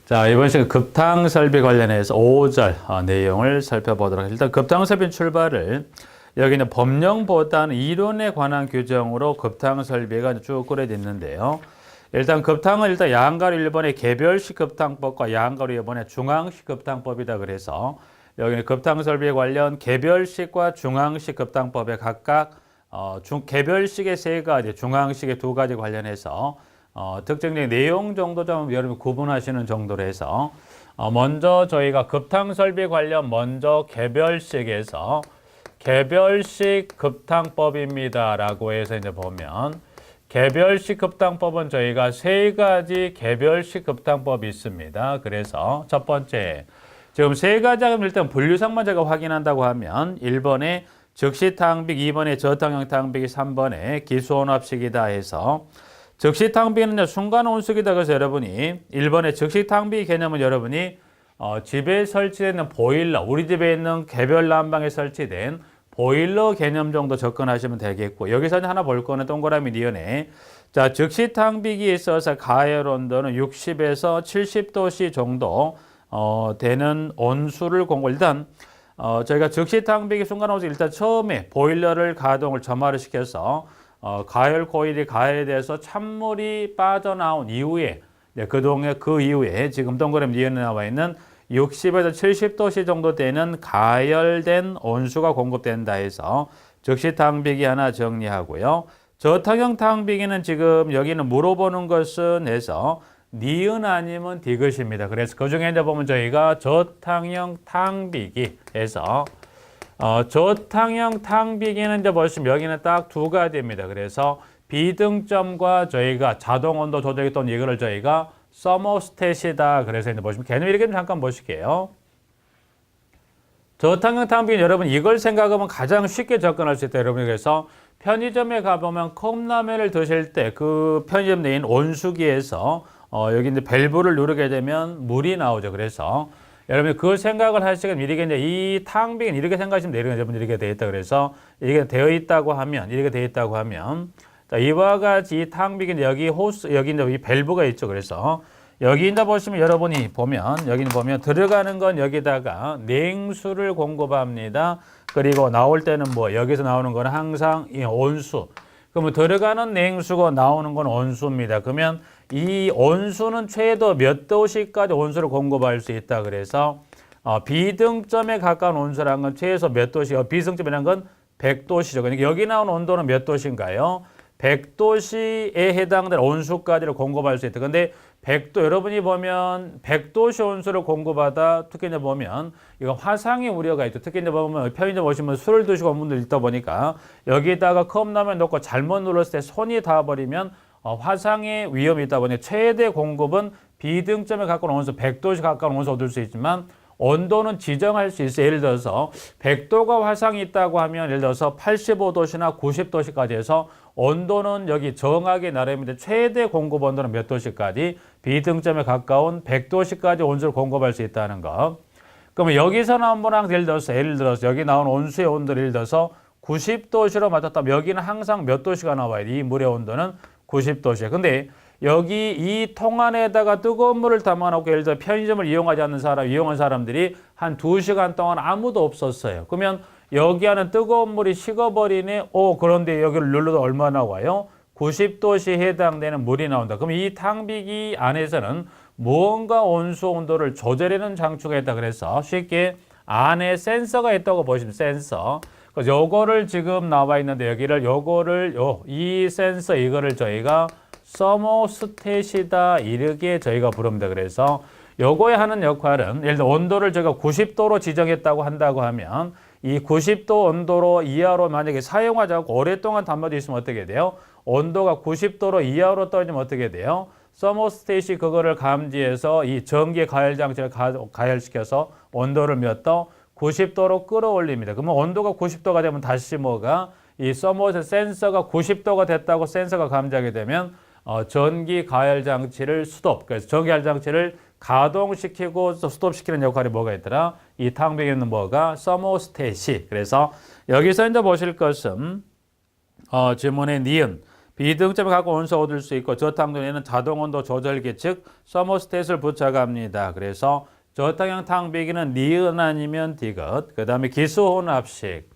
자, 이번 시간 급탕 설비 관련해서 5절 내용을 살펴보도록 하겠습니다. 일단 급탕 설비 출발을 여기는 법령보다는 이론에 관한 규정으로 급탕 설비가 쭉 꾸려져 있는데요. 일단 급탕은 일단 양가로 일본의 개별식 급탕법과 양가로 일본의 중앙식 급탕법이다 그래서 여기는 급탕 설비에 관련 개별식과 중앙식 급탕법에 각각 개별식의 3가지, 중앙식의 2가지 관련해서 특정적인 내용 정도 좀 여러분 구분하시는 정도로 해서 먼저 저희가 급탕 설비 관련 먼저 개별식에서 개별식 급탕법입니다 라고 해서 이제 보면 개별식 급탕법은 저희가 3가지 개별식 급탕법이 있습니다. 그래서 첫 번째 지금 3가지 일단 분류상만 제가 확인한다고 하면 1번에 즉시 탕빅, 2번에 저탕형 탕빅이 3번에 기수혼합식이다 해서 즉시 탕비는 순간 온수기다. 그래서 여러분이 1번의 즉시 탕비 개념은 여러분이 집에 설치되는 보일러, 우리 집에 있는 개별 난방에 설치된 보일러 개념 정도 접근하시면 되겠고, 여기서 하나 볼 거는 동그라미 니은에 자, 즉시 탕비기에 있어서 가열 온도는 60에서 70도씨 정도 되는 온수를 일단 저희가 즉시 탕비기 순간 온수 일단 처음에 보일러를 가동을 점화를 시켜서 가열 코일이 가열돼서 찬물이 빠져나온 이후에 그 이후에 지금 동그라미 니은에 나와 있는 60에서 70도씨 정도 되는 가열된 온수가 공급된다 해서 즉시 탕비기 하나 정리하고요. 저탕형 탕비기는 지금 여기는 물어보는 것은 해서 니은 아니면 디귿입니다. 그래서 그 중에 이제 보면 저희가 저탕형 탕비기 해서 저탕형 탕비기는 이제 보시면 여기는 딱 2가지입니다. 그래서 비등점과 저희가 자동 온도 조절기 또는 이거를 저희가 서머스탯이다. 그래서 이제 보시면 개념 이렇게 좀 잠깐 보실게요. 저탕형 탕비기는 여러분 이걸 생각하면 가장 쉽게 접근할 수 있다. 여러분 그래서 편의점에 가보면 컵라면을 드실 때 그 편의점 내에 있는 온수기에서 여기 이제 밸브를 누르게 되면 물이 나오죠. 그래서 여러분이 그 생각을 하시면 이렇게 이제 이 탕비기는 이렇게 생각하시면 돼요. 여러분 이렇게 되어 있다. 그래서 이게 되어 있다고 하면 이렇게 되어 있다고 하면 자, 이와 같이 이 탕비기는 여기 여기 이제 이 밸브가 있죠. 그래서 여기 이제 보시면 여러분이 보면 여기는 보면 들어가는 건 여기다가 냉수를 공급합니다. 그리고 나올 때는 여기서 나오는 건 항상 이 온수. 그러면 들어가는 냉수고 나오는 건 온수입니다. 그러면 이 온수는 최대 몇 도씨까지 온수를 공급할 수 있다. 그래서 비등점에 가까운 온수라는 건 최소 몇 도씨, 비등점이라는 건 100도씨죠. 그러니까 여기 나온 온도는 몇 도씨인가요? 100도씨에 해당되는 온수까지를 공급할 수 있다. 근데 100도 여러분이 보면 100도씨 온수를 공급하다 특히 이제 보면 이거 화상의 우려가 있죠. 특히 이제 보면 편의점 오시면 술을 드시고 온 분들 있다 보니까 여기다가 컵라면 넣고 잘못 눌렀을 때 손이 닿아버리면 화상의 위험이 있다 보니 최대 공급은 비등점에 가까운 온수 100도씨 가까운 온수 얻을 수 있지만 온도는 지정할 수 있어요. 예를 들어서 100도가 화상이 있다고 하면 예를 들어서 85도씨나 90도씨까지 해서 온도는 여기 정하게 나름인데 최대 공급 온도는 몇 도씨까지 비등점에 가까운 100도씨까지 온수를 공급할 수 있다는 거. 그러면 여기서 나온 분은 예를 들어서 여기 나온 온수의 온도를 예를 들어서 90도씨로 맞췄다면 여기는 항상 몇 도씨가 나와요. 이 물의 온도는 90도씨예요. 근데 여기 이 통 안에다가 뜨거운 물을 담아놓고 예를 들어 편의점을 이용하지 않는 이용한 사람들이 한 2시간 동안 아무도 없었어요. 그러면 여기 안에 뜨거운 물이 식어버리네. 그런데 여기를 눌러도 얼마나 나와요? 90도씨에 해당되는 물이 나온다. 그럼 이 탕비기 안에서는 무언가 온수 온도를 조절하는 장치가 있다. 그래서 쉽게 안에 센서가 있다고 보시면 센서. 그래서 요거를 지금 나와 있는데 여기를 이 센서 이거를 저희가 서머스탯이다 이렇게 저희가 부릅니다. 그래서 요거에 하는 역할은 예를 들어 온도를 저희가 90도로 지정했다고 한다고 하면 이 90도 온도로 이하로 만약에 사용하지 않고 오랫동안 담아져 있으면 어떻게 돼요? 온도가 90도로 이하로 떨어지면 어떻게 돼요? 서머스탯이 그거를 감지해서 이 전기 가열 장치를 가열시켜서 온도를 몇 도? 90도로 끌어올립니다. 그러면 온도가 90도가 되면 다시 이 서머스탯 센서가 90도가 됐다고 센서가 감지하게 되면 전기 가열 장치를 그래서 전기 가열 장치를 가동시키고 스톱시키는 역할이 뭐가 있더라? 이 탕비기는 서머스탯이. 그래서 여기서 이제 보실 것은 지문의 니은 비등점에 갖고 온수 얻을 수 있고 저탕도에는 자동온도 조절기 즉 서머스탯을 붙여갑니다. 그래서 저탕형 탕비기는 니은 아니면 디귿. 그 다음에 기수혼합식.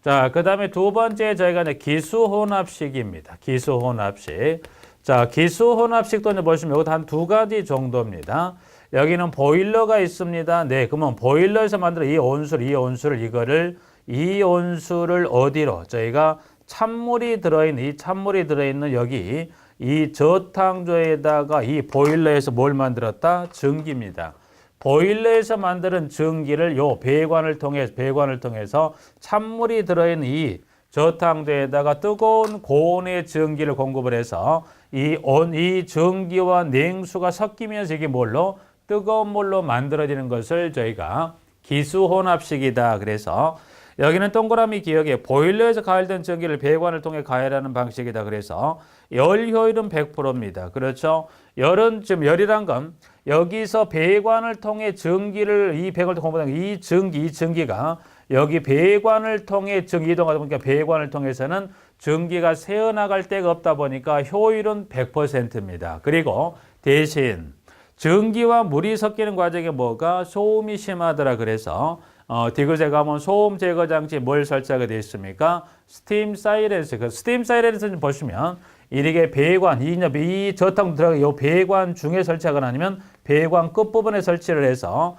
자, 그 다음에 두 번째 저희가 이제 기수혼합식입니다. 기수혼합식. 자, 기수혼합식도 이제 보시면 여기도 한 두 가지 정도입니다. 여기는 보일러가 있습니다. 네, 그러면 보일러에서 만든 이 온수를 이 온수를 어디로 저희가 찬물이 들어있는 여기 이 저탕조에다가 이 보일러에서 뭘 만들었다? 전기입니다. 보일러에서 만드는 전기를 요 배관을 통해서 찬물이 들어있는 이 저탕조에다가 뜨거운 고온의 전기를 공급을 해서 이 전기와 냉수가 섞이면서 이게 뭘로? 뜨거운 물로 만들어지는 것을 저희가 기수혼합식이다. 그래서 여기는 동그라미 기억에 보일러에서 가열된 전기를 배관을 통해 가열하는 방식이다. 그래서 열 효율은 100%입니다. 그렇죠? 열이란 건 여기서 배관을 통해 전기를 이 배관을 통해 이 전기가 여기 배관을 통해 전기 이동하다 보니까 배관을 통해서는 전기가 새어나갈 데가 없다 보니까 효율은 100%입니다. 그리고 대신 전기와 물이 섞이는 과정에 뭐가 소음이 심하더라. 그래서 디귿에 가면 소음 제거 장치 뭘 설치하게 되어 있습니까? 스팀 사이렌서. 그 스팀 사이렌서는 보시면 이렇게 배관, 이 저탕 들어가 요 배관 중에 설치하거나 아니면 배관 끝부분에 설치를 해서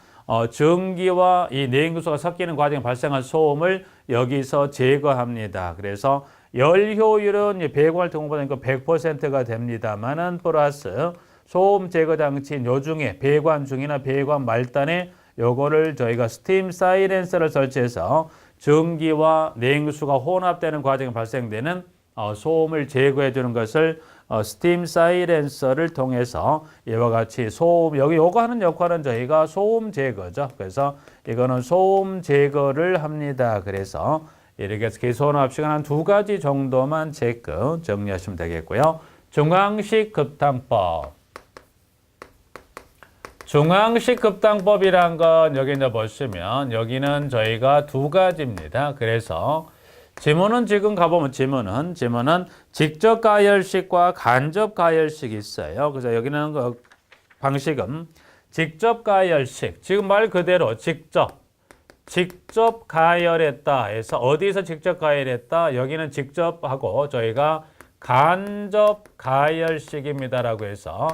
전기와 이 냉수가 섞이는 과정에 발생한 소음을 여기서 제거합니다. 그래서 열 효율은 배관을 통보다니까 100%가 됩니다만은 플러스 소음 제거 장치인 요 중에 배관 중이나 배관 말단에 요거를 저희가 스팀 사이렌서를 설치해서 전기와 냉수가 혼합되는 과정에 발생되는 소음을 제거해 주는 것을 스팀 사이렌서를 통해서 이와 같이 소음, 여기 요거 하는 역할은 저희가 소음 제거죠. 그래서 이거는 소음 제거를 합니다. 그래서 이렇게 해서 기수혼합식은 한 두 가지 정도만 체크 정리하시면 되겠고요. 중앙식 급탕법. 중앙식 급탕법이란 건 여기 이제 보시면 여기는 저희가 두 가지입니다. 그래서 지문은 지금 가보면 지문은 직접 가열식과 간접 가열식이 있어요. 그래서 여기는 그 방식은 직접 가열식. 지금 말 그대로 직접 가열했다 해서 어디서 직접 가열했다? 여기는 직접 하고 저희가 간접 가열식입니다라고 해서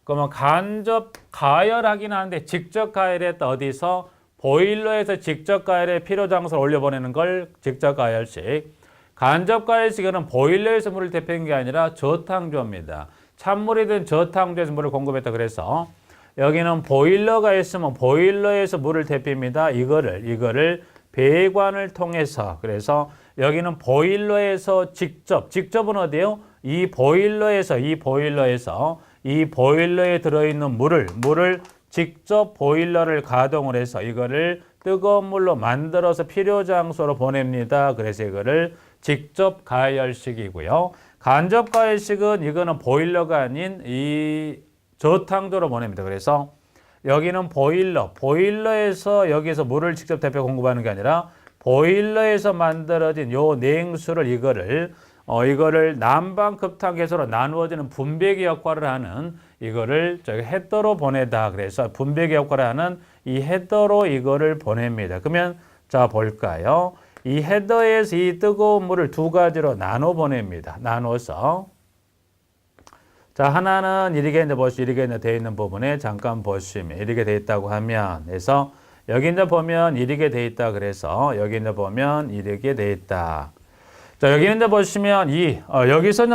그러면 간접 가열하긴 하는데 직접 가열했다 어디서? 보일러에서 직접 가열에 필요 장소를 올려보내는 걸 직접 가열식. 간접 가열식은 보일러에서 물을 대표한 게 아니라 저탕조입니다. 찬물이든 저탕조에서 물을 공급했다 그래서 여기는 보일러가 있으면 보일러에서 물을 대표입니다. 이거를 배관을 통해서 그래서 여기는 보일러에서 직접은 어디요? 이 보일러에 들어있는 물을 직접 보일러를 가동을 해서 이거를 뜨거운 물로 만들어서 필요 장소로 보냅니다. 그래서 이거를 직접 가열식이고요. 간접 가열식은 이거는 보일러가 아닌 이 저탕조로 보냅니다. 그래서 여기는 보일러에서 여기서 물을 직접 대표 공급하는 게 아니라 보일러에서 만들어진 요 냉수를 이거를 난방급탕 개수로 나누어지는 분배기 역할을 하는 이거를 저기 헤더로 보내다. 그래서 분배기 역할을 하는 이 헤더로 이거를 보냅니다. 그러면 자 볼까요? 이 헤더에서 이 뜨거운 물을 두 가지로 나눠 보냅니다. 나눠서 자 하나는 이렇게 이제 되어 있는 부분에 잠깐 보시면 이렇게 되어 있다고 하면 그래서 여기 이제 보면 이렇게 되어 있다. 그래서 여기 이제 보면 이렇게 되어 있다. 자, 여기 이제 보시면 여기서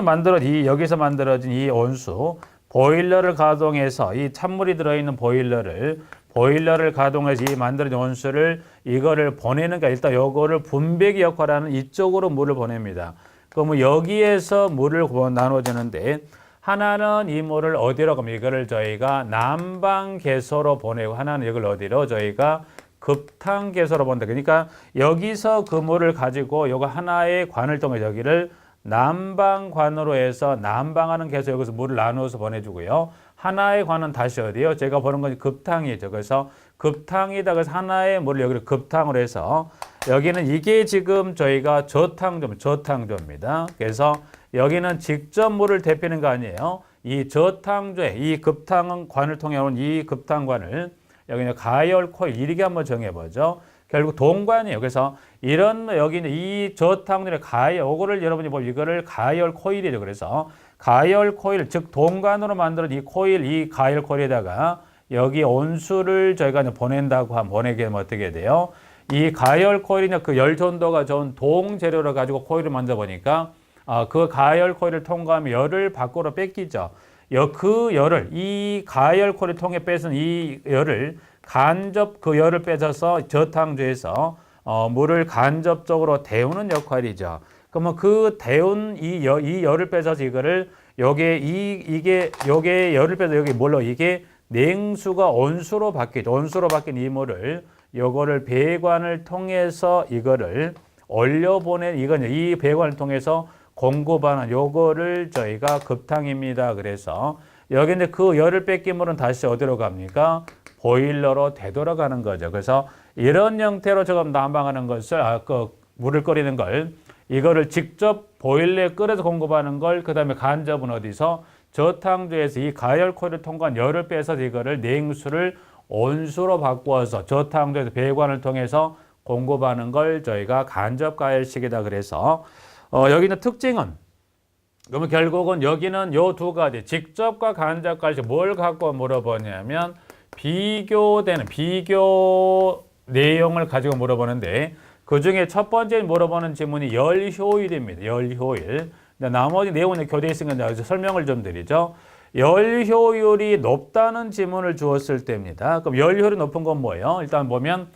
만들어진 이 온수, 보일러를 가동해서 이 찬물이 들어있는 보일러를 가동해서 이 만들어진 온수를 이거를 보내는 게 일단 요거를 분배기 역할을 하는 이쪽으로 물을 보냅니다. 그러면 여기에서 물을 나눠주는데 하나는 이 물을 어디로 가면 이거를 저희가 난방 개소로 보내고 하나는 이걸 어디로 저희가 급탕 개소로 본다. 그러니까 여기서 그 물을 가지고 요거 하나의 관을 통해 여기를 난방관으로 해서 난방하는 개소 여기서 물을 나누어서 보내주고요. 하나의 관은 다시 어디요? 제가 보는 건 급탕이죠. 그래서 급탕이다. 그래서 하나의 물을 여기를 급탕으로 해서 여기는 이게 지금 저희가 저탕조입니다. 그래서 여기는 직접 물을 데피는 거 아니에요. 이 저탕조에 이 급탕관을 통해 오는 이 급탕관을 여기는 가열 코일 이렇게 한번 정해보죠. 결국 동관이에요. 그래서 이런 여기 이 저탕조의 가열 요거를 여러분이 보면 이거를 가열 코일이죠. 그래서 가열 코일 즉 동관으로 만든 이 코일 이 가열 코일에다가 여기 온수를 저희가 보낸다고 하면 보내게 되면 어떻게 돼요? 이 가열 코일이냐 그 열전도가 좋은 동 재료를 가지고 코일을 만져 보니까 그 가열 코일을 통과하면 열을 밖으로 뺏기죠. 그 열을 이 가열 코일을 통해 뺏은 이 열을 간접 그 열을 빼서 저탕조에서 물을 간접적으로 데우는 역할이죠. 그러면 그 데운 이 열을 빼서 이거를 이게 열을 빼서 여기 뭘로 이게 냉수가 온수로 바뀌죠. 온수로 바뀐 이 물을 요거를 배관을 통해서 이거를 올려보낸 이거는 이 배관을 통해서 공급하는 요거를 저희가 급탕입니다. 그래서 여기 이제 그 열을 뺏긴 물은 다시 어디로 갑니까? 보일러로 되돌아가는 거죠. 그래서 이런 형태로 지금 난방하는 것을 그 물을 끓이는 걸 이거를 직접 보일러에 끓여서 공급하는 걸 그다음에 간접은 어디서 저탕조에서 이 가열 코일을 통과한 열을 빼서 이거를 냉수를 온수로 바꾸어서 저탕조에서 배관을 통해서 공급하는 걸 저희가 간접 가열식이다. 그래서 여기 있는 특징은 그러면 결국은 여기는 요 두 가지 직접과 간접 가열식 뭘 갖고 물어보냐면 비교되는 비교 내용을 가지고 물어보는데 그 중에 첫 번째 물어보는 질문이 열 효율입니다. 열 효율. 나머지 내용은 교대에 있으니까 설명을 좀 드리죠. 열 효율이 높다는 질문을 주었을 때입니다. 그럼 열 효율이 높은 건 뭐예요? 일단 보면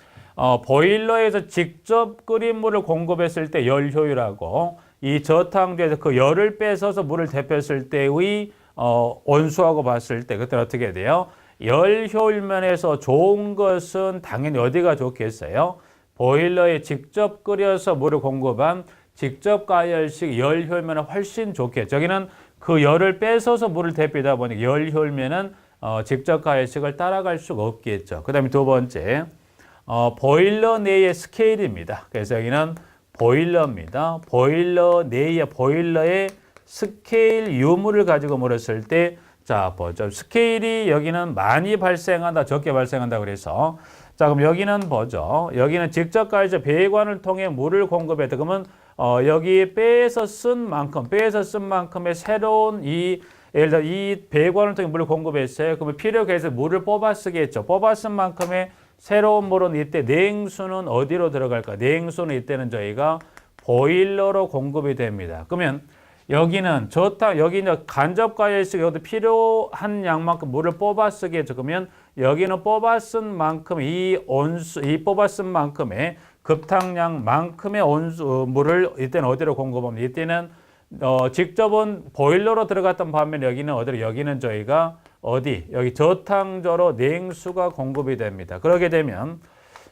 보일러에서 직접 끓인 물을 공급했을 때 열 효율하고 이 저탕조에서 그 열을 뺏어서 물을 데폈을 때의 온수하고 봤을 때 그때 어떻게 돼요? 열 효율 면에서 좋은 것은 당연히 어디가 좋겠어요? 보일러에 직접 끓여서 물을 공급한 직접 가열식 열 효율면은 훨씬 좋겠죠. 여기는 그 열을 뺏어서 물을 데피다 보니까 열 효율면은 직접 가열식을 따라갈 수가 없겠죠. 그 다음에 두 번째, 보일러 내의 스케일입니다. 그래서 여기는 보일러입니다. 보일러 내의 보일러의 스케일 유무를 가지고 물었을 때 자, 보죠. 스케일이 여기는 많이 발생한다, 적게 발생한다 그래서 자, 그럼 여기는 보죠. 여기는 직접 가열식 배관을 통해 물을 공급했다. 그러면 여기 빼서 쓴 만큼의 새로운 예를 들어 이 배관을 통해 물을 공급했어요. 그러면 필요에 해서 물을 뽑아 쓰겠죠. 뽑아 쓴 만큼의 새로운 물은 이때 냉수는 어디로 들어갈까? 냉수는 이때는 저희가 보일러로 공급이 됩니다. 그러면 여기는 여기는 간접 가열식 여기도 필요한 양만큼 물을 뽑아 쓰겠죠. 그러면 여기는 뽑아 쓴 만큼 이 뽑아 쓴 만큼의 급탕량만큼의 물을 이때는 어디로 공급합니다. 이때는 직접은 보일러로 들어갔던 반면 여기는 어디로 여기는 저희가 여기 저탕조로 냉수가 공급이 됩니다. 그러게 되면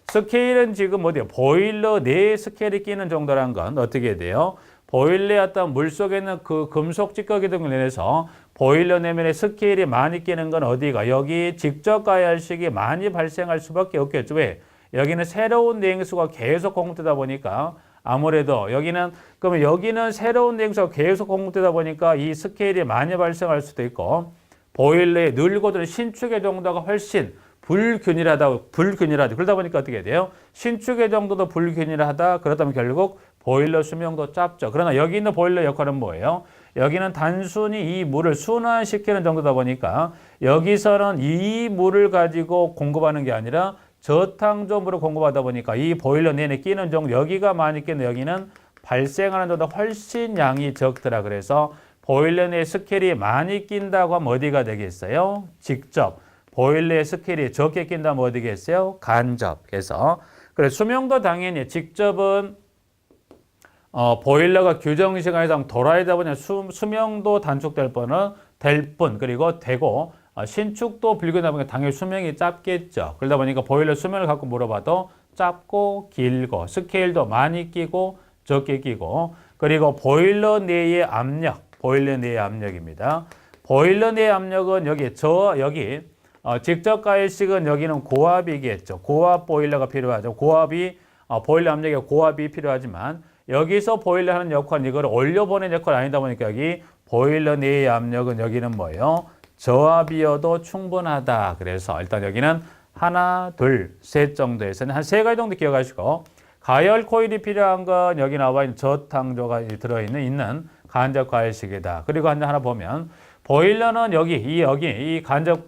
스케일은 지금 어디요? 보일러 내에 스케일이 끼는 정도란 건 어떻게 돼요? 보일러에 어떤 물속에 있는 그 금속 찌꺼기 등을 인해서 보일러 내면에 스케일이 많이 끼는 건 어디가? 여기 직접 가열식이 많이 발생할 수밖에 없겠죠. 왜? 여기는 새로운 냉수가 계속 공급되다 보니까 아무래도 그러면 여기는 새로운 냉수가 계속 공급되다 보니까 이 스케일이 많이 발생할 수도 있고 보일러에 늘고도는 신축의 정도가 훨씬 불균일하다. 그러다 보니까 어떻게 돼요? 신축의 정도도 불균일하다. 그렇다면 결국 보일러 수명도 짧죠. 그러나 여기 있는 보일러 역할은 뭐예요? 여기는 단순히 이 물을 순환시키는 정도다 보니까 여기서는 이 물을 가지고 공급하는 게 아니라 저탕조 물을 공급하다 보니까 이 보일러 내내 끼는 정도 여기가 많이 끼는 여기는 발생하는 정도 훨씬 양이 적더라. 그래서 보일러 내 스케일이 많이 낀다고 하면 어디가 되겠어요? 직접. 보일러의 스케일이 적게 낀다면 어디겠어요? 간접. 그래서 수명도 당연히 직접은 보일러가 규정 시간에서 돌아야 보면 수명도 단축될 뿐 그리고 되고 신축도 불균하다 보니까 당연히 수명이 짧겠죠. 그러다 보니까 보일러 수명을 갖고 물어봐도 짧고 길고 스케일도 많이 끼고 적게 끼고 그리고 보일러 내의 압력입니다. 보일러 내의 압력은 여기 직접 가열식은 여기는 고압이겠죠. 고압 보일러가 필요하죠. 보일러 압력에 고압이 필요하지만 여기서 보일러 하는 역할은 이걸 올려보내는 역할이 아니다 보니까 여기 보일러 내의 압력은 여기는 뭐예요? 저압이어도 충분하다. 그래서 일단 여기는 하나, 둘, 셋 정도에서는 한 세 가지 정도 기억하시고 가열 코일이 필요한 건 여기 나와 있는 저탕조가 들어있는 간접 가열식이다. 그리고 하나 보면 보일러는 이 간접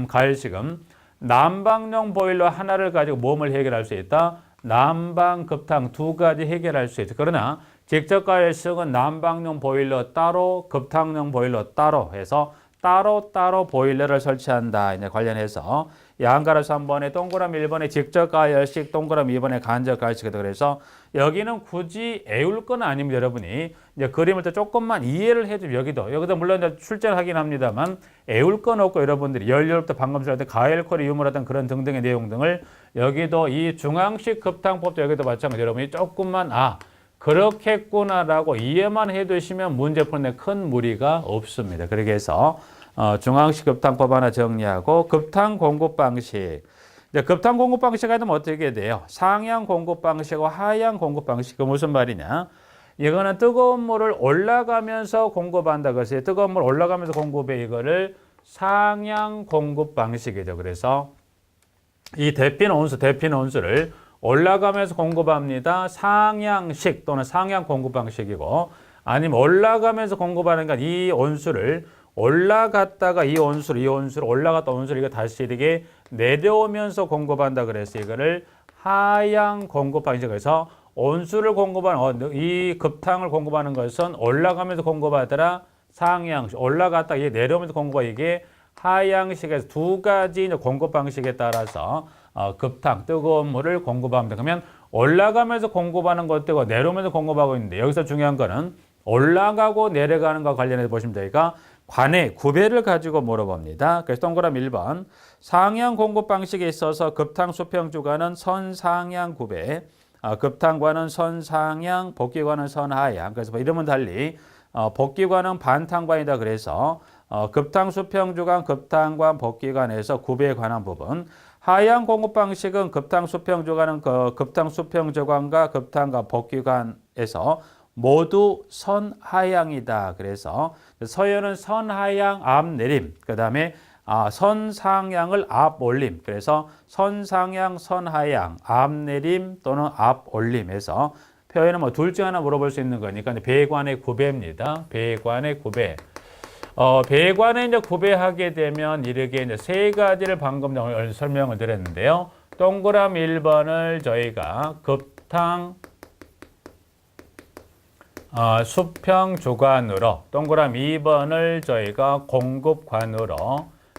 가열식은 난방용 보일러 하나를 가지고 몸을 해결할 수 있다. 난방, 급탕 두 가지 해결할 수 있다. 그러나 직접 가열식은 난방용 보일러 따로, 급탕용 보일러 따로 해서 따로 보일러를 설치한다. 이제 관련해서 양가로수 3번에 동그라미 1번에 직접 가열식, 동그라미 2번에 간접 가열식이다. 그래서 여기는 굳이 애울 건 아닙니다. 여러분이 이제 그림을 또 조금만 이해를 해주면 여기도 물론 출제를 하긴 합니다만 애울 건 없고 여러분들이 연료부터 방금 전에 가열콜이 유무라든 그런 등등의 내용 등을 여기도 이 중앙식 급탕법도 여기도 마찬가지로 여러분이 조금만 그렇겠구나라고 이해만 해두시면 문제 푸는데 큰 무리가 없습니다. 그렇게 해서 중앙식 급탕법 하나 정리하고 급탕 공급 방식. 이제 급탕 공급 방식 하면 어떻게 돼요? 상향 공급 방식과 하향 공급 방식. 그 무슨 말이냐? 이거는 뜨거운 물을 올라가면서 공급한다. 그래서 뜨거운 물 올라가면서 공급해 이거를 상향 공급 방식이죠. 그래서 이 데핀 온수를 올라가면서 공급합니다. 상향식 또는 상향 공급 방식이고 아니면 올라가면서 공급하는 건 이 온수를 올라갔다가 이 온수를 올라갔다 온수를 이거 다시 이렇게 내려오면서 공급한다. 그래서 이거를 하향 공급 방식. 그래서 온수를 공급하는 이 급탕을 공급하는 것은 올라가면서 공급하더라. 상향식 올라갔다 이게 내려오면서 공급하 이게 하향식에서 두 가지 공급 방식에 따라서 급탕 뜨거운 물을 공급합니다. 그러면 올라가면서 공급하는 것들과 내려오면서 공급하고 있는데 여기서 중요한 거는 올라가고 내려가는 것과 관련해서 보시면 저희가 관의 구배를 가지고 물어봅니다. 그래서 동그라미 1번 상향 공급 방식에 있어서 급탕 수평 주관은 선상향 구배, 급탕관은 선상향, 복귀관은 선하향. 그래서 이름은 달리 복귀관은 반탕관이다. 그래서 급탕 수평 주관, 급탕관, 복귀관에서 구배에 관한 부분. 하향 공급 방식은 급탕 수평 주관은 급탕 수평 주관과 급탕과 복귀관에서 모두 선하향이다. 그래서 서열은 선하향 앞내림, 그 다음에 선상향을 앞올림. 그래서 선상향, 선하향, 앞내림 또는 앞올림해서 표현은 뭐 둘 중 하나 물어볼 수 있는 거니까 배관의 구배입니다. 배관의 구배. 배관에 이제 구배하게 되면 이렇게 이제 세 가지를 방금 설명을 드렸는데요. 동그라미 1번을 저희가 급탕 수평 주관으로, 동그라미 2번을 저희가 공급관으로,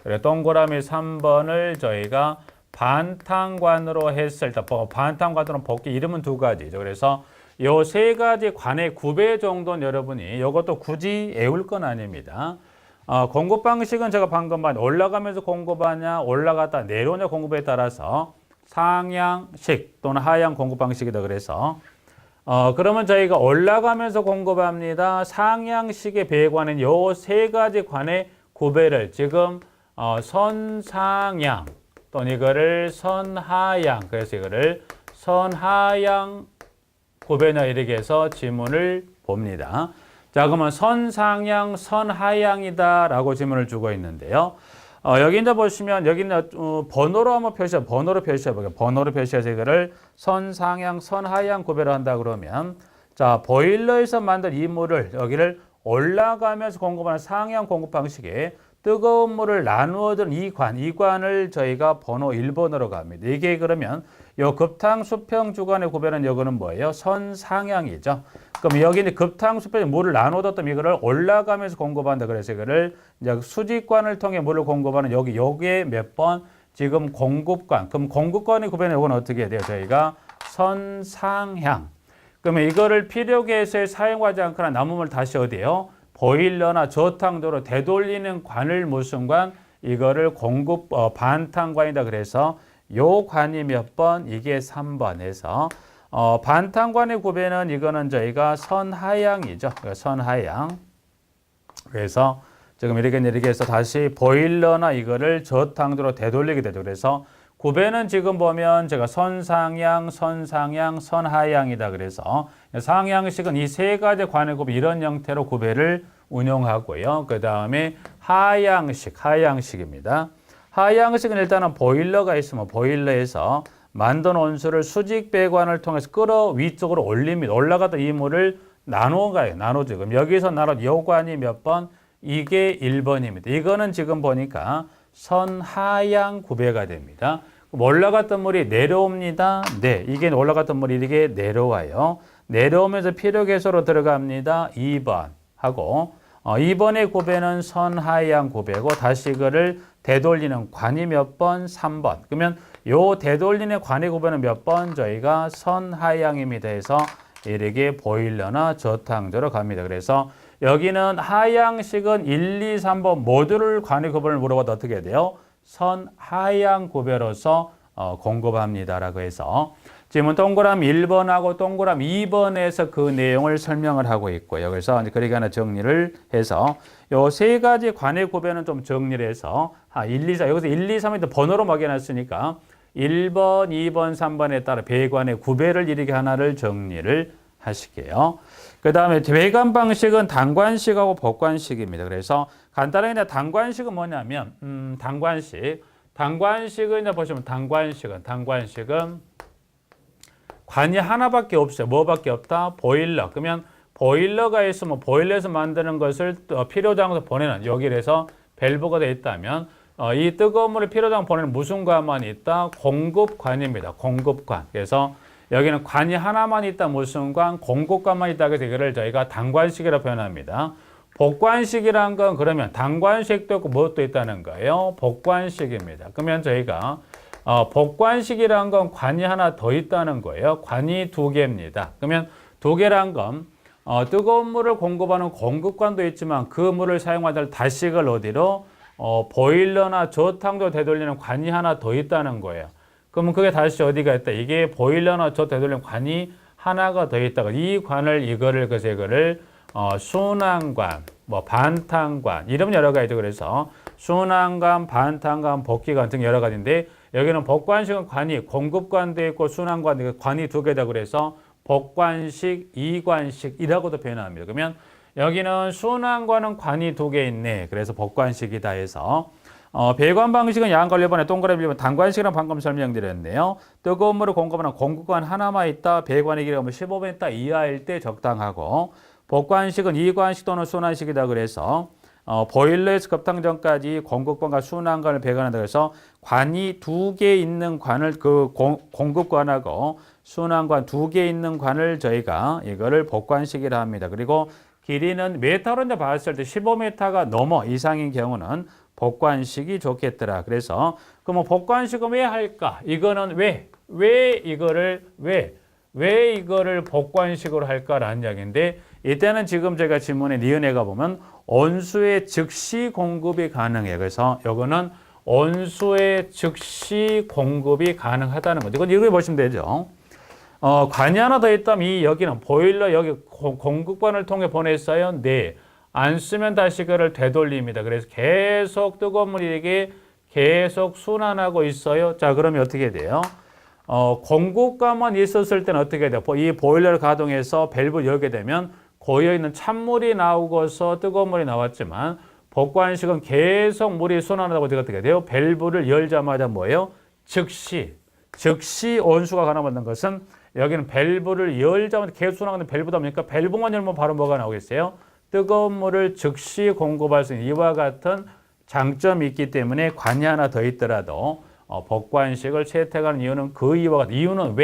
그리고 동그라미 3번을 저희가 반탕관으로 했을 때, 반탕관으로 복귀 이름은 두 가지죠. 그래서 요 세 가지 관의 구배 정도는 여러분이 이것도 굳이 애울 건 아닙니다. 공급 방식은 제가 방금 말 올라가면서 공급하냐, 올라갔다 내려오냐 공급에 따라서 상향식 또는 하향 공급 방식이다. 그래서 그러면 저희가 올라가면서 공급합니다. 상향식의 배관은 요 세 가지 관의 구배를 지금 선상향 또는 이거를 선하향, 그래서 이거를 선하향 구배냐 이렇게 해서 지문을 봅니다. 자, 그러면 선상향, 선하향이다 라고 질문을 주고 있는데요. 여기 이제 보시면 여기는 번호로 한번 번호로 표시해 볼게요. 번호로 표시해서 이거를 선상향, 선하향 구별을 한다 그러면 자, 보일러에서 만든 이 물을 여기를 올라가면서 공급하는 상향 공급 방식에 뜨거운 물을 나누어 둔 이 관을 저희가 번호 1번으로 갑니다. 이게 그러면 요 급탕 수평 주관의 구별은 여기는 뭐예요? 선상향이죠. 그럼 여기는 급탕 수평 물을 나눠뒀던 이거를 올라가면서 공급한다. 그래서 이거를 이제 수직관을 통해 물을 공급하는 요게 몇 번? 지금 공급관. 그럼 공급관의 구별은 이건 어떻게 돼요? 저희가 선상향. 그러면 이거를 필요계에서 사용하지 않거나 남은 물 다시 어디에요? 보일러나 저탕도로 되돌리는 관을 무슨 관? 이거를 공급 반탕관이다. 그래서 요 관이 몇 번? 이게 3번에서 반탕관의 구배는 이거는 저희가 선하향이죠. 선하향. 그래서 지금 이렇게 해서 다시 보일러나 이거를 저탕도로 되돌리게 되죠. 그래서 구배는 지금 보면 제가 선상향, 선상향, 선하향이다. 그래서 상향식은 이 세 가지 관의 구배 이런 형태로 구배를 운용하고요. 그 다음에 하향식입니다. 하향식은 일단은 보일러가 있으면 보일러에서 만든 온수를 수직 배관을 통해서 끌어 위쪽으로 올립니다. 올라가던 이 물을 나눠가요. 나눠죠. 그럼 여기서 나눠 요관이 몇 번? 이게 1번입니다. 이거는 지금 보니까 선하향 구배가 됩니다. 그럼 올라갔던 물이 내려옵니다. 네, 이게 올라갔던 물이 이렇게 내려와요. 내려오면서 필요계수로 들어갑니다. 2번 하고 2번의 구배는 선하향 구배고 다시 이거를 되돌리는 관이 몇 번? 3번. 그러면 요 되돌리는 관의 구배는 몇 번? 저희가 선하향입니다. 해서 이렇게 보일러나 저탕조로 갑니다. 그래서 여기는 하향식은 1, 2, 3번 모두를 관의 구배를 물어봐도 어떻게 돼요? 선하향 구배로서 공급합니다라고 해서 지금 동그라미 1번하고 동그라미 2번에서 그 내용을 설명을 하고 있고요. 그래서 그렇게 하나 정리를 해서 요 세 가지 관의 구배는 좀 정리를 해서 1, 2, 4 여기서 1, 2, 3에 번호로 먹여놨으니까 1번, 2번, 3번에 따라 배관의 구배를 이렇게 하나를 정리를 하실게요. 그 다음에 배관 방식은 단관식하고 복관식입니다. 그래서 간단하게 단관식은 뭐냐면 단관식은 이제 보시면 단관식은 관이 하나밖에 없어요. 뭐밖에 없다? 보일러. 그러면 보일러가 있으면 보일러에서 만드는 것을 필요 장소 보내는 여기에서 밸브가 되어 있다면 이 뜨거운 물을 필요 장소 보내는 무슨 관만 있다? 공급관입니다. 공급관. 그래서 여기는 관이 하나만 있다. 무슨 관? 공급관만 있다. 그래서 이거를 저희가 단관식이라고 표현합니다. 복관식이란 건 그러면 단관식도 있고 무엇도 있다는 거예요? 복관식입니다. 그러면 저희가 복관식이란 건 관이 하나 더 있다는 거예요. 관이 두 개입니다. 그러면 두 개란 건 뜨거운 물을 공급하는 공급관도 있지만 그 물을 사용하다 다시 그걸 어디로? 보일러나 저탕도 되돌리는 관이 하나 더 있다는 거예요. 그러면 그게 다시 어디가 있다? 이게 보일러나 저 되돌리는 관이 하나가 더 있다가 이 관을 이거를 순환관, 반탕관 이런 여러 가지죠. 그래서 순환관, 반탕관, 복귀관 등 여러 가지인데 여기는 복관식은 관이 공급관도 있고 순환관도 있고 관이 두 개다. 그래서 복관식, 이관식이라고도 표현합니다. 그러면 여기는 순환관은 관이 두 개 있네. 그래서 복관식이다 해서 배관 방식은 야한 걸 1번에 동그라미 1번 단관식이랑 방금 설명드렸네요. 뜨거운 물을 공급하는 공급관 하나만 있다. 배관의 길이가 15m 있다 이하일 때 적당하고 복관식은 이관식 또는 순환식이다. 그래서 보일러에서 급탕 전까지 공급관과 순환관을 배관한다. 그래서 관이 두 개 있는 관을 공급관하고 순환관 두 개 있는 관을 저희가 이거를 복관식이라 합니다. 그리고 길이는 메타로 이제 봤을 때 15m가 넘어 이상인 경우는 복관식이 좋겠더라. 그래서 그럼 복관식은 왜 할까? 이거는 왜 이거를 복관식으로 할까라는 이야기인데 이때는 지금 제가 질문에 니은해가 보면 온수의 즉시 공급이 가능해요. 그래서 이거는 온수의 즉시 공급이 가능하다는 거죠. 이건 이렇게 보시면 되죠. 관이 하나 더 있다면 여기는 보일러 여기 공급관을 통해 보냈어요. 네. 안 쓰면 다시 그를 되돌립니다. 그래서 계속 뜨거운 물이 이게 계속 순환하고 있어요. 자, 그러면 어떻게 돼요? 공급관만 있었을 때는 어떻게 돼요? 이 보일러를 가동해서 밸브 열게 되면 고여있는 찬물이 나오고서 뜨거운 물이 나왔지만 복관식은 계속 물이 순환하다 보니까 어떻게 돼요? 밸브를 열자마자 뭐예요? 즉시 온수가 가능한 것은 여기는 밸브를 열자마자 계속 순환하는 밸브다 보니까 밸브만 열면 바로 뭐가 나오겠어요? 뜨거운 물을 즉시 공급할 수 있는 이와 같은 장점이 있기 때문에 관이 하나 더 있더라도 복관식을 채택하는 이유는 그 이유와 같은 이유는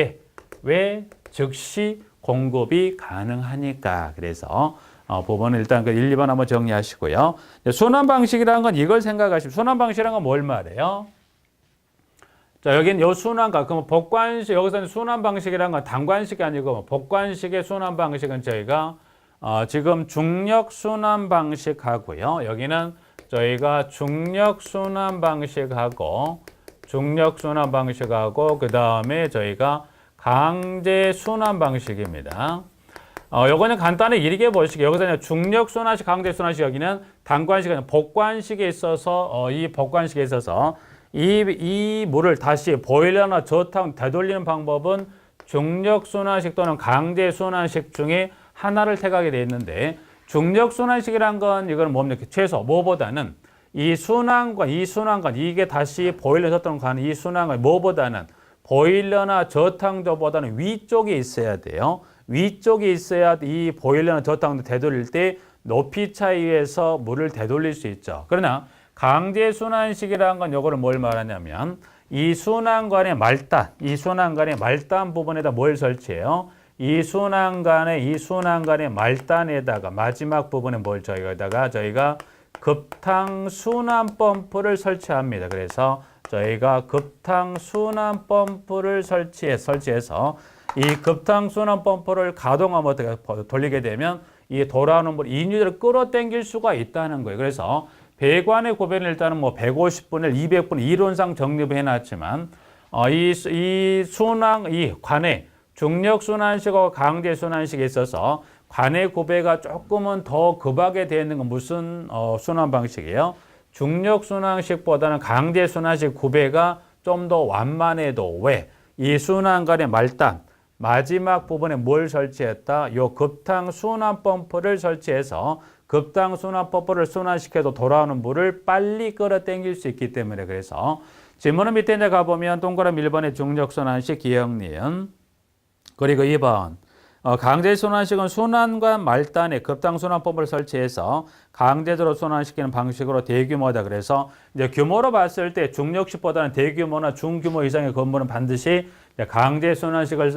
왜 즉시 공급이 가능하니까. 그래서 부분은 일단 그 1, 2번 한번 정리하시고요. 순환 방식이라는 건 이걸 생각하시면 순환 방식이라는 건 뭘 말해요? 자, 여기는 요 순환과 그럼 복관식 여기서는 순환 방식이라는 건 단관식이 아니고 복관식의 순환 방식은 저희가 지금 중력 순환 방식하고요. 여기는 저희가 중력 순환 방식하고 그 다음에 저희가 강제 순환 방식입니다. 요거는 간단히 이렇게 보시게요. 여기서 중력 순환식, 강제 순환식 여기는 단관식, 복관식에 있어서 이 복관식에 있어서 이 물을 다시 보일러나 저탕 되돌리는 방법은 중력순환식 또는 강제순환식 중에 하나를 택하게 되어 있는데, 중력순환식이란 건 이건 뭡니까? 최소 뭐보다는 이 순환관 이게 다시 보일러 저탕 가는 이 순환관 뭐보다는 보일러나 저탕도보다는 위쪽에 있어야 돼요. 위쪽에 있어야 이 보일러나 저탕도 되돌릴 때 높이 차이에서 물을 되돌릴 수 있죠. 그러나 강제순환식이라는 건 요거를 뭘 말하냐면 이 순환관의 말단 부분에다 뭘 설치해요? 이 순환관의 말단에다가 마지막 부분에 뭘 저희가 급탕 순환 펌프를 설치합니다. 그래서 저희가 급탕 순환 펌프를 설치해서 이 급탕 순환 펌프를 가동하면 어떻게 돌리게 되면 이 돌아오는 물 인유를 끌어당길 수가 있다는 거예요. 그래서 배관의 고배는 일단은 뭐 150분의 200분 이론상 정립을 해놨지만 이 관의 중력 순환식과 강제 순환식에 있어서 관의 고배가 조금은 더 급하게 되어 있는 건 무슨 순환 방식이에요? 중력 순환식보다는 강제 순환식 고배가 좀 더 완만해도 왜? 이 순환관의 말단 마지막 부분에 뭘 설치했다? 요 급탕 순환 펌프를 설치해서 급탕 순환 펌프를 순환시켜도 돌아오는 물을 빨리 끌어당길 수 있기 때문에, 그래서 질문은 밑에 이제 가보면 동그라미 1번의 중력 순환식 기억니은, 그리고 2번 강제 순환식은 순환관 말단에 급탕 순환 펌프를 설치해서 강제적으로 순환시키는 방식으로 대규모다. 그래서 이제 규모로 봤을 때 중력식보다는 대규모나 중규모 이상의 건물은 반드시 강제 순환식을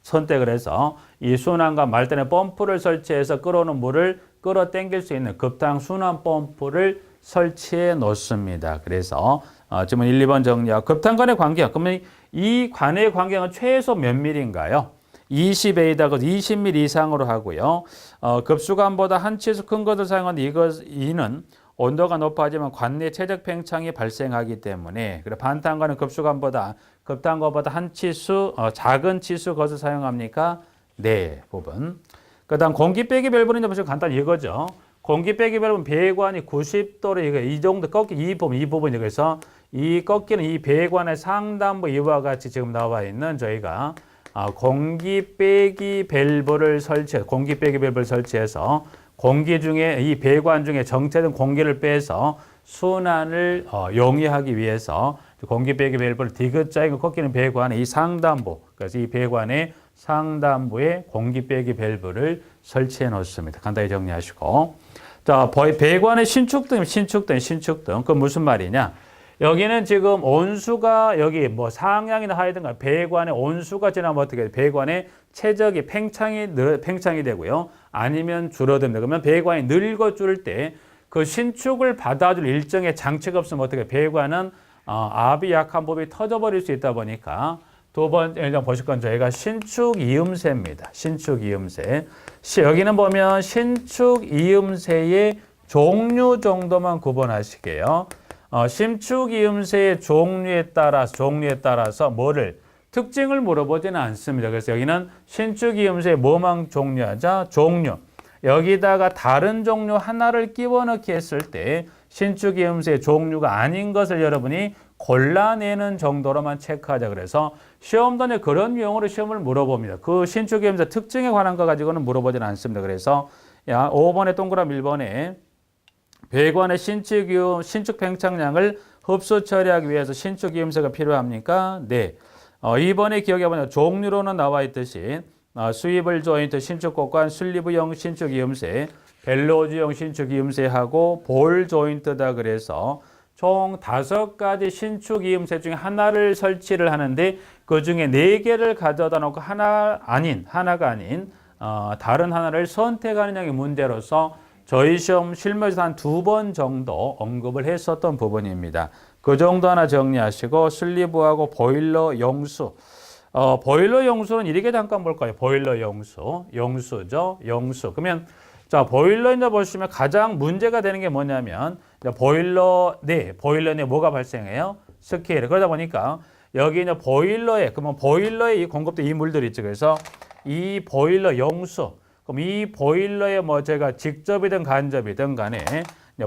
선택을 해서 이 순환관 말단에 펌프를 설치해서 끌어오는 물을 끌어당길 수 있는 급탕 순환 펌프를 설치해 놓습니다. 그래서 지금 1, 2번 정리하고 급탕관의 간격, 그러면 이 관의 간격은 최소 몇 밀인가요? 20A다가 20mm 이상으로 하고요. 급수관보다 한 치수 큰 것을 사용하는 이는 온도가 높아지면 관내 최적 팽창이 발생하기 때문에, 그래 반탄관은 급탄관보다 한 치수 작은 치수 것을 사용합니까? 네, 부분. 그다음 공기 빼기 밸브는 보시면 간단히 이거죠. 공기 빼기 밸브는 배관이 90도로 이 정도 이 부분이 그래서 이 꺾이는 이 배관의 상단부 이와 같이 지금 나와 있는 저희가 공기 빼기 밸브를 설치해서 공기 중에 이 배관 중에 정체된 공기를 빼서 순환을 용이하기 위해서 공기 빼기 밸브를 디귿자이고 꺾이는 배관의 이 상단부, 그래서 이 배관의 상단부에 공기 빼기 밸브를 설치해 놓습니다. 간단히 정리하시고, 자, 배관의 신축등. 그 무슨 말이냐? 여기는 지금 온수가 여기 뭐 상향이나 하이든가 배관의 온수가 지나면 어떻게 돼요? 배관의 최적이 팽창이 되고요. 아니면 줄어듭니다. 그러면 배관이 늙어 줄을 때 그 신축을 받아줄 일정의 장치가 없으면 어떻게 돼요? 배관은 압이 약한 부분이 터져버릴 수 있다 보니까 두 번째 보실 건 저희가 신축 이음새입니다. 신축 이음새. 여기는 보면 신축 이음새의 종류 정도만 구분하시게요. 신축 이음새의 종류에 따라서 뭐를 특징을 물어보지는 않습니다. 그래서 여기는 신축 이음새의 뭐만 종류하자? 종류. 여기다가 다른 종류 하나를 끼워 넣기 했을 때 신축 이음새의 종류가 아닌 것을 여러분이 골라내는 정도로만 체크하자. 그래서 시험단에 그런 유형으로 시험을 물어봅니다. 그 신축 이음새 특징에 관한 거 가지고는 물어보지는 않습니다. 그래서 5번에 동그라미 1번에 배관의 신축 팽창량을 흡수 처리하기 위해서 신축 이음새가 필요합니까? 네. 2번에 기억해보면 종류로는 나와 있듯이 스위블 조인트 신축 곡관, 슬리브형 신축 이음새, 벨로즈형 신축 이음새하고 볼 조인트다. 그래서 총 5가지 신축 이음새 중에 하나를 설치를 하는데 그 중에 4개를 가져다 놓고 하나가 아닌 다른 하나를 선택하는 양의 문제로서 저희 시험 실무에서 한 2번 정도 언급을 했었던 부분입니다. 그 정도 하나 정리하시고 슬리브하고 보일러 용수. 보일러 용수는 이렇게 잠깐 볼까요? 보일러 용수죠. 용수. 그러면 자, 보일러 이제 보시면 가장 문제가 되는 게 뭐냐면 보일러 내 뭐가 발생해요? 스케일. 그러다 보니까 여기 이제 그러면 보일러에 공급된 이 물들이 있죠. 그래서 이 보일러 용수. 그럼 이 보일러에 뭐 제가 직접이든 간접이든 간에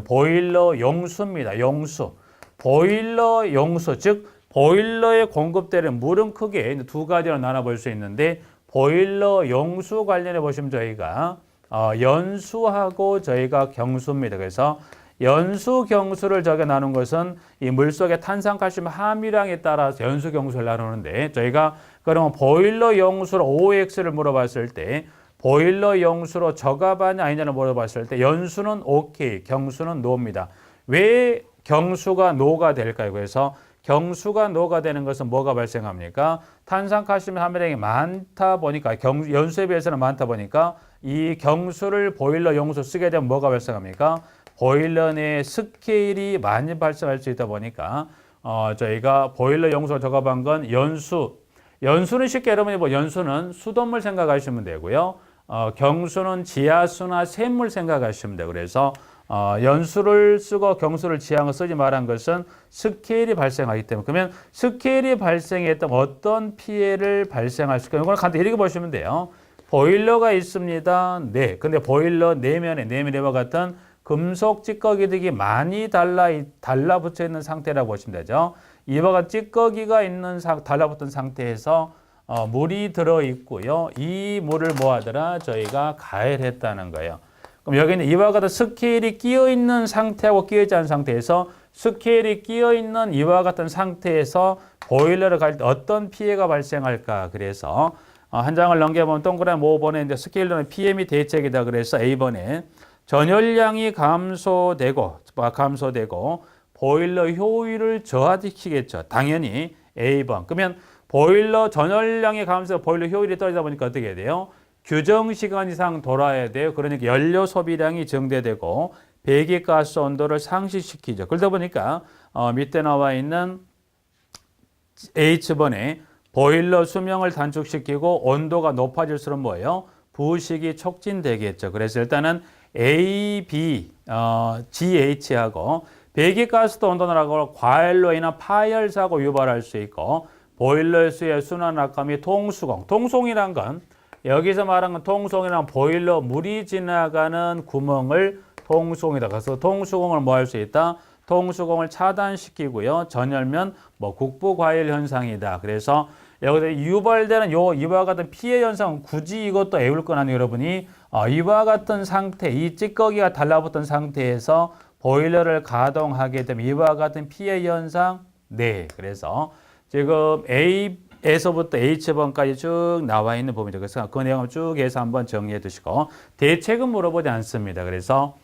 보일러 용수입니다. 용수. 보일러 용수, 즉 보일러에 공급되는 물은 크게 두 가지로 나눠볼 수 있는데 보일러 용수 관련해 보시면 저희가 연수하고 저희가 경수입니다. 그래서 연수 경수를 저게 나눈 것은 이 물속의 탄산칼슘 함유량에 따라서 연수 경수를 나누는데 저희가 그러면 보일러 용수로 OX를 물어봤을 때 보일러 용수로 저가반이 아니냐를 물어봤을 때 연수는 오케이, 경수는 노입니다. 왜 경수가 노가 될까요? 그래서 경수가 노가 되는 것은 뭐가 발생합니까? 탄산칼슘 함유량이 많다 보니까 연수에 비해서는 많다 보니까 이 경수를 보일러 용수 쓰게 되면 뭐가 발생합니까? 보일러 내 스케일이 많이 발생할 수 있다 보니까 저희가 보일러 용수 저가반 건 연수는 쉽게 여러분이 연수는 수돗물 생각하시면 되고요. 경수는 지하수나 샘물 생각하시면 돼요. 그래서 연수를 쓰고 경수를 지하수 쓰지 말한 것은 스케일이 발생하기 때문에 그러면 스케일이 발생했다면 어떤 피해를 발생할 수 있을까요? 이걸 간단히 이렇게 보시면 돼요. 보일러가 있습니다. 네. 근데 보일러 내면에와 같은 금속 찌꺼기들이 많이 달라붙어 있는 상태라고 보시면 되죠. 이와 같은 찌꺼기가 있는 달라붙은 상태에서 물이 들어 있고요. 이 물을 뭐하더라? 저희가 가열했다는 거예요. 그럼 여기는 이와 같은 스케일이 끼어 있는 상태하고 끼어 있지 않은 상태에서 스케일이 끼어 있는 이와 같은 상태에서 보일러를 갈 때 어떤 피해가 발생할까? 그래서 한 장을 넘겨보면 동그라미 5번에 이제 스케일러는 PM이 대책이다. 그래서 A번에 전열량이 감소되고 보일러 효율을 저하시키겠죠. 당연히 A번. 그러면 보일러 전열량이 감소해서 보일러 효율이 떨어지다 보니까 어떻게 돼요? 규정 시간 이상 돌아야 돼요. 그러니까 연료 소비량이 증대되고 배기가스 온도를 상실시키죠. 그러다 보니까 밑에 나와 있는 H번에 보일러 수명을 단축시키고 온도가 높아질수록 뭐예요? 부식이 촉진되겠죠. 그래서 일단은 A, B, GH하고 배기가스도 온도나라고 과열로 인한 파열사고 유발할 수 있고 보일러수의 순환 악감이 통수공이란 건 여기서 말한 건 통수공이란 보일러 물이 지나가는 구멍을 통수공이다. 그래서 통수공을 뭐 할 수 있다? 통수공을 차단시키고요. 전열면 국부 과열 현상이다. 그래서 여기서 유발되는 이와 같은 피해 현상은 굳이 이것도 애울 건 아니에요, 여러분이. 이와 같은 상태, 이 찌꺼기가 달라붙은 상태에서 보일러를 가동하게 되면 이와 같은 피해 현상, 네. 그래서 지금 A에서부터 H번까지 쭉 나와 있는 부분이죠. 그래서 그 내용을 쭉 해서 한번 정리해 두시고 대책은 물어보지 않습니다. 그래서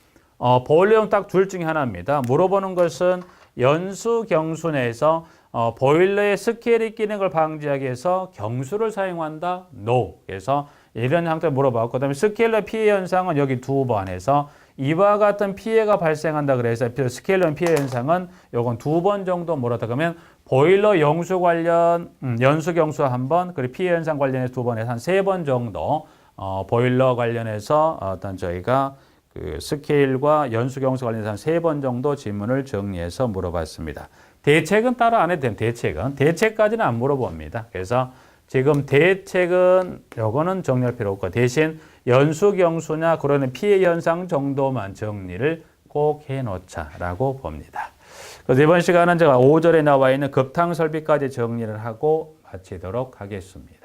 보일러용 딱 둘 중에 하나입니다. 물어보는 것은 연수 경수 내에서 보일러에 스케일이 끼는 걸 방지하기 위해서 경수를 사용한다? No. 그래서 이런 상태를 물어봤고 그다음에 스케일러 피해 현상은 여기 두 번에서 이와 같은 피해가 발생한다 그래서 스케일러 피해 현상은 요건 두 번 정도 물었다 그러면 보일러 용수 관련 연수 경수 한 번 그리고 피해 현상 관련해서 두 번에서 한 세 번 정도 보일러 관련해서 어떤 저희가 그 스케일과 연수 경수 관련해서 한 세 번 정도 질문을 정리해서 물어봤습니다. 대책은 따로 안 해도 돼요. 대책까지는 안 물어봅니다. 그래서 지금 대책은 요거는 정리할 필요 없고 대신 연수 경수나 그러는 피해 현상 정도만 정리를 꼭 해놓자라고 봅니다. 그래서 이번 시간은 제가 5절에 나와 있는 급탕 설비까지 정리를 하고 마치도록 하겠습니다.